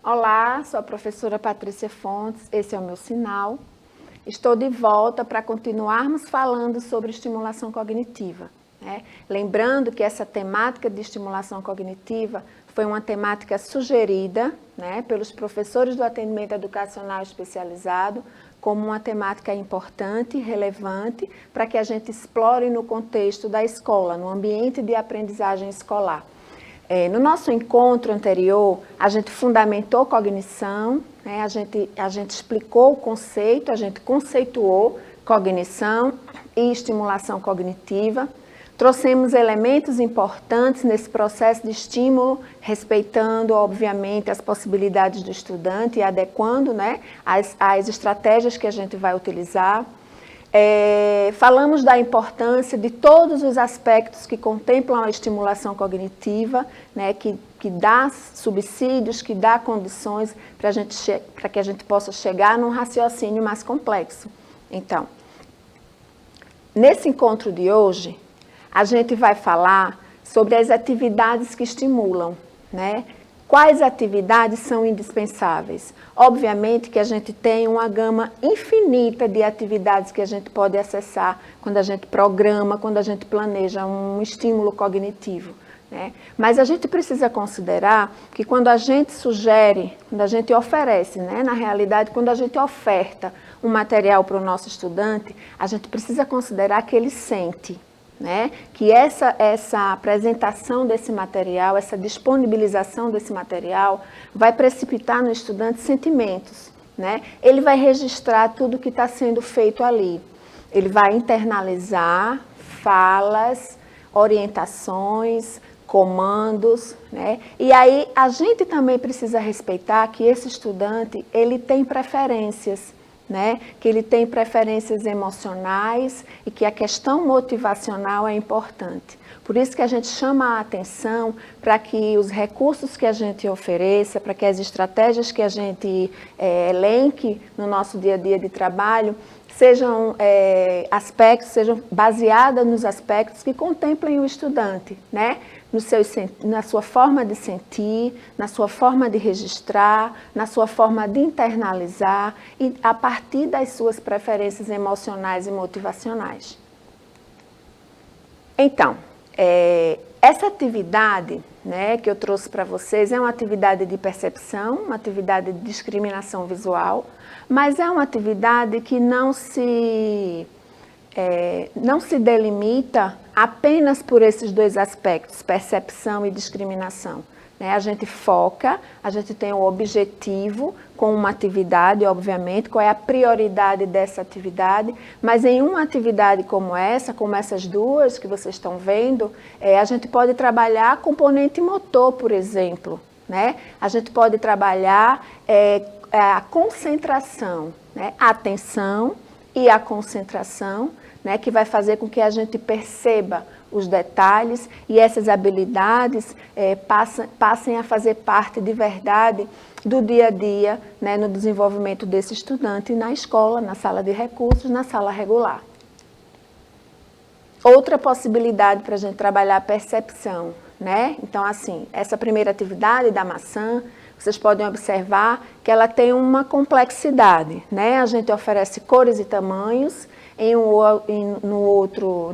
Olá, sou a professora Patrícia Fontes, esse é o meu sinal. Estou de volta para continuarmos falando sobre estimulação cognitiva, né? Lembrando que essa temática de estimulação cognitiva foi uma temática sugerida, né, pelos professores do atendimento educacional especializado como uma temática importante e relevante para que a gente explore no contexto da escola, no ambiente de aprendizagem escolar. No nosso encontro anterior, a gente fundamentou cognição, né? a gente explicou o conceito, a gente conceituou cognição e estimulação cognitiva. Trouxemos elementos importantes nesse processo de estímulo, respeitando, obviamente, as possibilidades do estudante e adequando, né, as estratégias que a gente vai utilizar. Falamos da importância de todos os aspectos que contemplam a estimulação cognitiva, né, que dá subsídios, que dá condições para que a gente possa chegar num raciocínio mais complexo. Então, nesse encontro de hoje, a gente vai falar sobre as atividades que estimulam, né? Quais atividades são indispensáveis? Obviamente que a gente tem uma gama infinita de atividades que a gente pode acessar quando a gente programa, quando a gente planeja um estímulo cognitivo, né? Mas a gente precisa considerar que quando a gente sugere, quando a gente oferece, né? Na realidade, quando a gente oferta um material para o nosso estudante, a gente precisa considerar que ele sente, né? Que essa apresentação desse material, essa disponibilização desse material vai precipitar no estudante sentimentos, né? Ele vai registrar tudo que está sendo feito ali. Ele vai internalizar falas, orientações, comandos, né? E aí a gente também precisa respeitar que esse estudante, ele tem preferências, né? Que ele tem preferências emocionais e que a questão motivacional é importante. Por isso que a gente chama a atenção para que os recursos que a gente ofereça, para que as estratégias que a gente elenque no nosso dia a dia de trabalho, sejam sejam baseadas nos aspectos que contemplem o estudante, né? Na sua forma de sentir, na sua forma de registrar, na sua forma de internalizar e a partir das suas preferências emocionais e motivacionais. Então, essa atividade, né, que eu trouxe para vocês é uma atividade de percepção, uma atividade de discriminação visual, mas é uma atividade que não se delimita apenas por esses dois aspectos, percepção e discriminação, né? A gente foca, a gente tem um objetivo com uma atividade, obviamente, qual é a prioridade dessa atividade, mas em uma atividade como essas duas que vocês estão vendo, a gente pode trabalhar componente motor, por exemplo, né? A gente pode trabalhar a concentração, né? A atenção e a concentração, né, que vai fazer com que a gente perceba os detalhes e essas habilidades passem a fazer parte de verdade do dia a dia, né, no desenvolvimento desse estudante na escola, na sala de recursos, na sala regular. Outra possibilidade para a gente trabalhar a percepção, né? Então, assim, essa primeira atividade da maçã, vocês podem observar que ela tem uma complexidade, né? A gente oferece cores e tamanhos,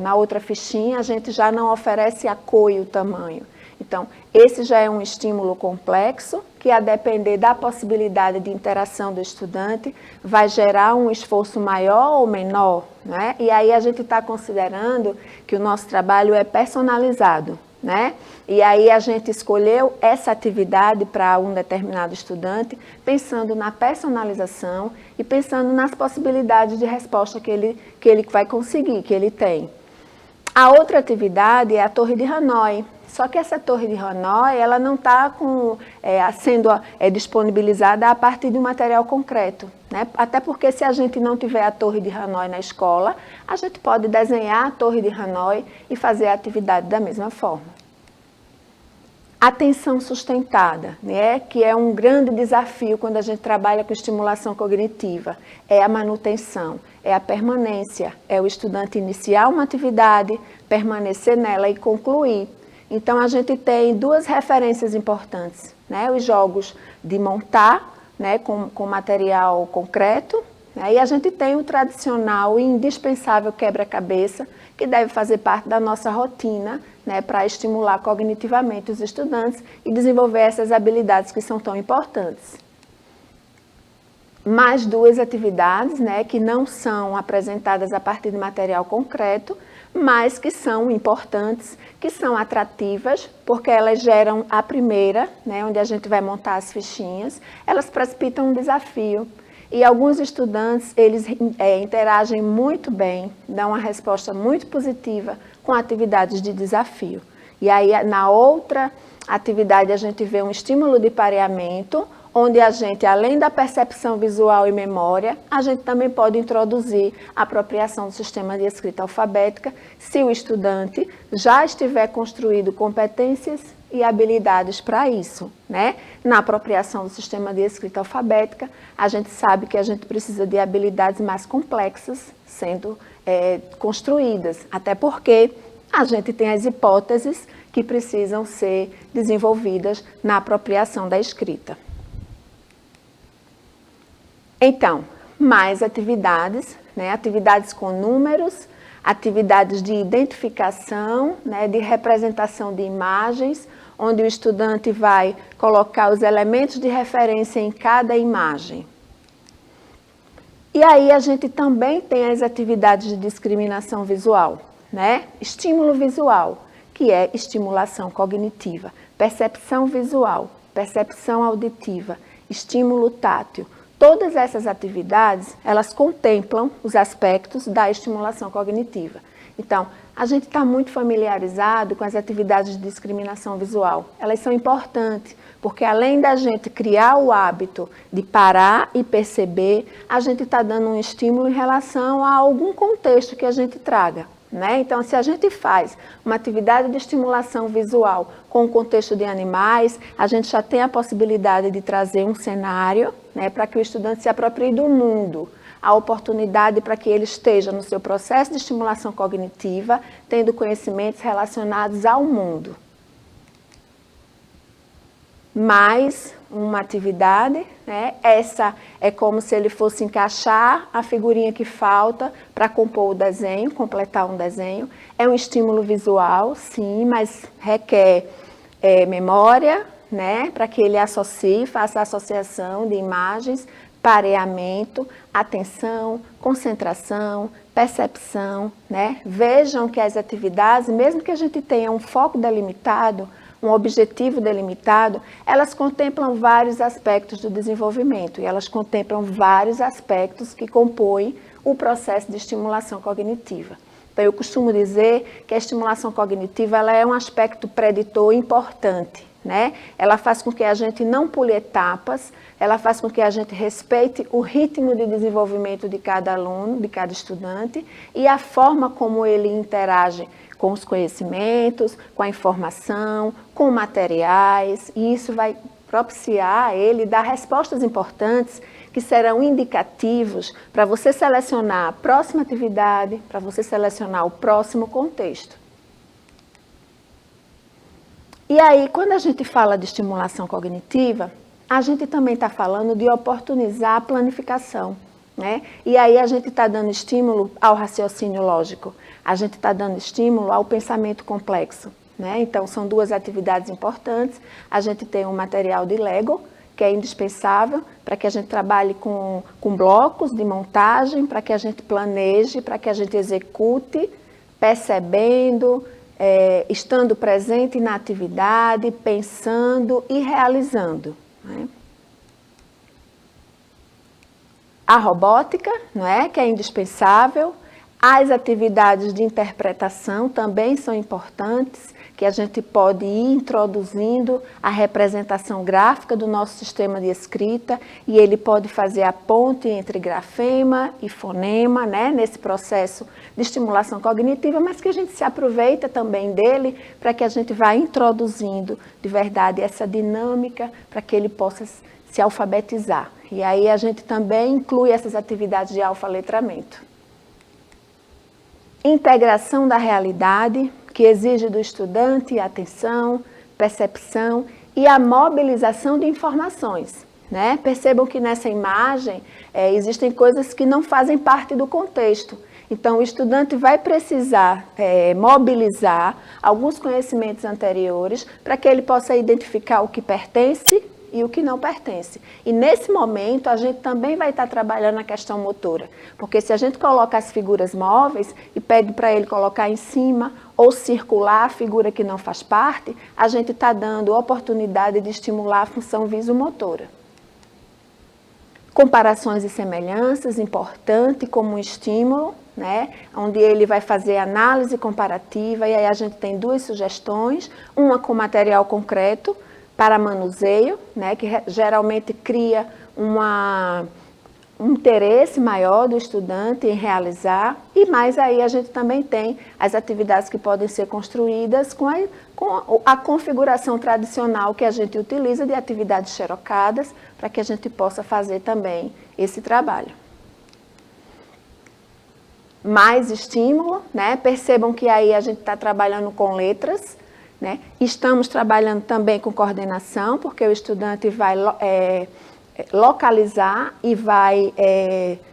na outra fichinha a gente já não oferece a cor e o tamanho. Então, esse já é um estímulo complexo, que a depender da possibilidade de interação do estudante, vai gerar um esforço maior ou menor, né? E aí a gente está considerando que o nosso trabalho é personalizado, né? E aí a gente escolheu essa atividade para um determinado estudante, pensando na personalização e pensando nas possibilidades de resposta que ele vai conseguir, que ele tem. A outra atividade é a Torre de Hanoi. Só que essa Torre de Hanoi, ela não está sendo disponibilizada a partir de um material concreto, né? Até porque se a gente não tiver a Torre de Hanoi na escola, a gente pode desenhar a Torre de Hanoi e fazer a atividade da mesma forma. Atenção sustentada, né, que é um grande desafio quando a gente trabalha com estimulação cognitiva, é a manutenção, é a permanência, é o estudante iniciar uma atividade, permanecer nela e concluir. Então, a gente tem duas referências importantes, né, os jogos de montar, né, com material concreto, né, e a gente tem o tradicional e indispensável quebra-cabeça, que deve fazer parte da nossa rotina, né, para estimular cognitivamente os estudantes e desenvolver essas habilidades que são tão importantes. Mais duas atividades, né, que não são apresentadas a partir de material concreto, mas que são importantes, que são atrativas, porque elas geram a primeira, né, onde a gente vai montar as fichinhas, elas precipitam um desafio. E alguns estudantes, eles interagem muito bem, dão uma resposta muito positiva com atividades de desafio. E aí, na outra atividade, a gente vê um estímulo de pareamento, onde a gente, além da percepção visual e memória, a gente também pode introduzir a apropriação do sistema de escrita alfabética, se o estudante já estiver construído competências e habilidades para isso, né? Na apropriação do sistema de escrita alfabética, a gente sabe que a gente precisa de habilidades mais complexas sendo construídas, até porque a gente tem as hipóteses que precisam ser desenvolvidas na apropriação da escrita. Então, mais atividades, né? Atividades com números, atividades de identificação, né? De representação de imagens, onde o estudante vai colocar os elementos de referência em cada imagem. E aí a gente também tem as atividades de discriminação visual, né? Estímulo visual, que é estimulação cognitiva, percepção visual, percepção auditiva, estímulo tátil. Todas essas atividades, elas contemplam os aspectos da estimulação cognitiva. Então, a gente está muito familiarizado com as atividades de discriminação visual. Elas são importantes, porque além da gente criar o hábito de parar e perceber, a gente está dando um estímulo em relação a algum contexto que a gente traga, né? Então, se a gente faz uma atividade de estimulação visual com o contexto de animais, a gente já tem a possibilidade de trazer um cenário, né, para que o estudante se aproprie do mundo, a oportunidade para que ele esteja no seu processo de estimulação cognitiva, tendo conhecimentos relacionados ao mundo. Mais uma atividade, né? Essa é como se ele fosse encaixar a figurinha que falta para compor o desenho, completar um desenho. É um estímulo visual, sim, mas requer memória, né? Para que ele associe, faça a associação de imagens, pareamento, atenção, concentração, percepção, né? Vejam que as atividades, mesmo que a gente tenha um foco delimitado, um objetivo delimitado, elas contemplam vários aspectos do desenvolvimento e elas contemplam vários aspectos que compõem o processo de estimulação cognitiva. Então, eu costumo dizer que a estimulação cognitiva ela é um aspecto preditor importante, né? Ela faz com que a gente não pule etapas, ela faz com que a gente respeite o ritmo de desenvolvimento de cada aluno, de cada estudante e a forma como ele interage com os conhecimentos, com a informação, com materiais, e isso vai propiciar a ele dar respostas importantes que serão indicativos para você selecionar a próxima atividade, para você selecionar o próximo contexto. E aí, quando a gente fala de estimulação cognitiva, a gente também está falando de oportunizar a planificação, né? E aí a gente está dando estímulo ao raciocínio lógico, a gente está dando estímulo ao pensamento complexo, né? Então, são duas atividades importantes. A gente tem um material de Lego, que é indispensável para que a gente trabalhe com blocos de montagem, para que a gente planeje, para que a gente execute, percebendo, estando presente na atividade, pensando e realizando, né? A robótica, não é? Que é indispensável. As atividades de interpretação também são importantes, que a gente pode ir introduzindo a representação gráfica do nosso sistema de escrita e ele pode fazer a ponte entre grafema e fonema, né, nesse processo de estimulação cognitiva, mas que a gente se aproveita também dele para que a gente vá introduzindo de verdade essa dinâmica para que ele possa se alfabetizar. E aí a gente também inclui essas atividades de alfa-letramento. Integração da realidade, que exige do estudante atenção, percepção e a mobilização de informações. Né? Percebam que nessa imagem existem coisas que não fazem parte do contexto. Então, o estudante vai precisar mobilizar alguns conhecimentos anteriores para que ele possa identificar o que pertence e o que não pertence. E nesse momento, a gente também vai estar trabalhando a questão motora, porque se a gente coloca as figuras móveis e pede para ele colocar em cima ou circular a figura que não faz parte, a gente está dando oportunidade de estimular a função visomotora. Comparações e semelhanças, importante como um estímulo, né? Onde ele vai fazer análise comparativa, e aí a gente tem duas sugestões, uma com material concreto para manuseio, né? Que geralmente cria um interesse maior do estudante em realizar, e mais aí a gente também tem as atividades que podem ser construídas com a configuração tradicional que a gente utiliza de atividades xerocadas, para que a gente possa fazer também esse trabalho. Mais estímulo, né? Percebam que aí a gente está trabalhando com letras, né? Estamos trabalhando também com coordenação, porque o estudante vai localizar e vai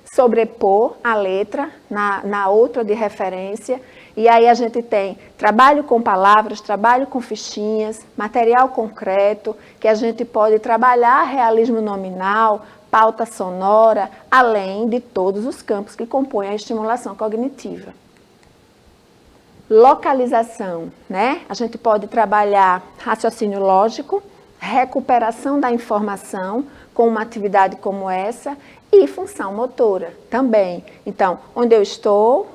sobrepor a letra na outra de referência. E aí a gente tem trabalho com palavras, trabalho com fichinhas, material concreto, que a gente pode trabalhar realismo nominal, pauta sonora, além de todos os campos que compõem a estimulação cognitiva. Localização, né? A gente pode trabalhar raciocínio lógico, recuperação da informação com uma atividade como essa e função motora também. Então, onde eu estou,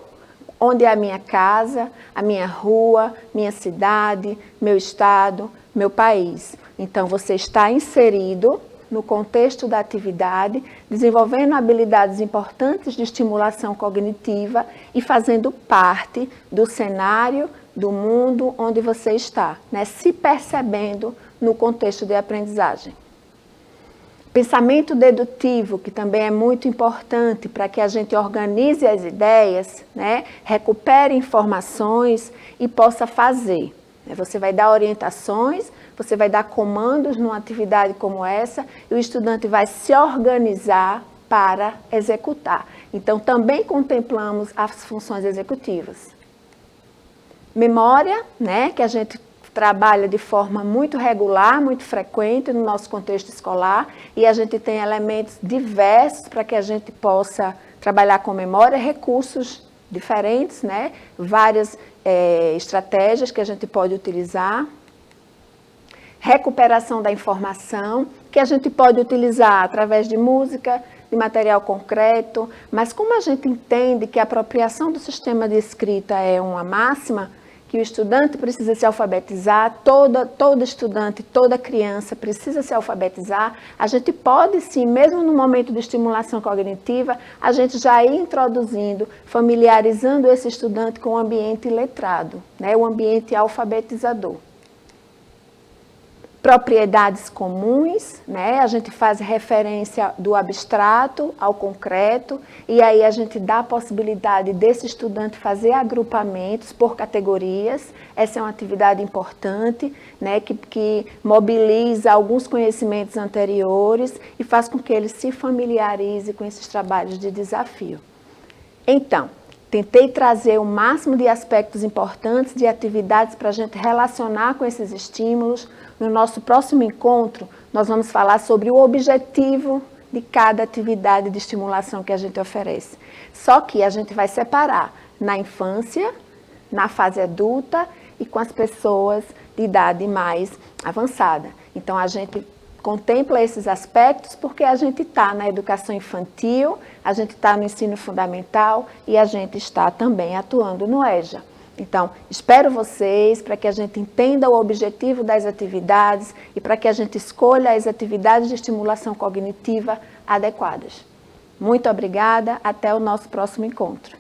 onde é a minha casa, a minha rua, minha cidade, meu estado, meu país. Então, você está inserido no contexto da atividade, desenvolvendo habilidades importantes de estimulação cognitiva e fazendo parte do cenário, do mundo onde você está, né? Se percebendo no contexto de aprendizagem. Pensamento dedutivo, que também é muito importante para que a gente organize as ideias, né? Recupere informações e possa fazer. Você vai dar orientações, você vai dar comandos numa atividade como essa e o estudante vai se organizar para executar. Então, também contemplamos as funções executivas. Memória, né, que a gente trabalha de forma muito regular, muito frequente no nosso contexto escolar, e a gente tem elementos diversos para que a gente possa trabalhar com memória, recursos diferentes, né, várias estratégias que a gente pode utilizar. Recuperação da informação, que a gente pode utilizar através de música, de material concreto, mas como a gente entende que a apropriação do sistema de escrita é uma máxima, que o estudante precisa se alfabetizar, todo estudante, toda criança precisa se alfabetizar, a gente pode sim, mesmo no momento de estimulação cognitiva, a gente já ir introduzindo, familiarizando esse estudante com o ambiente letrado, né, o ambiente alfabetizador. Propriedades comuns, né? A gente faz referência do abstrato ao concreto e aí a gente dá a possibilidade desse estudante fazer agrupamentos por categorias. Essa é uma atividade importante, né? Que mobiliza alguns conhecimentos anteriores e faz com que ele se familiarize com esses trabalhos de desafio. Então, tentei trazer o máximo de aspectos importantes de atividades para a gente relacionar com esses estímulos. No nosso próximo encontro, nós vamos falar sobre o objetivo de cada atividade de estimulação que a gente oferece. Só que a gente vai separar na infância, na fase adulta e com as pessoas de idade mais avançada. Então, a gente contempla esses aspectos porque a gente está na educação infantil, a gente está no ensino fundamental e a gente está também atuando no EJA. Então, espero vocês para que a gente entenda o objetivo das atividades e para que a gente escolha as atividades de estimulação cognitiva adequadas. Muito obrigada, até o nosso próximo encontro.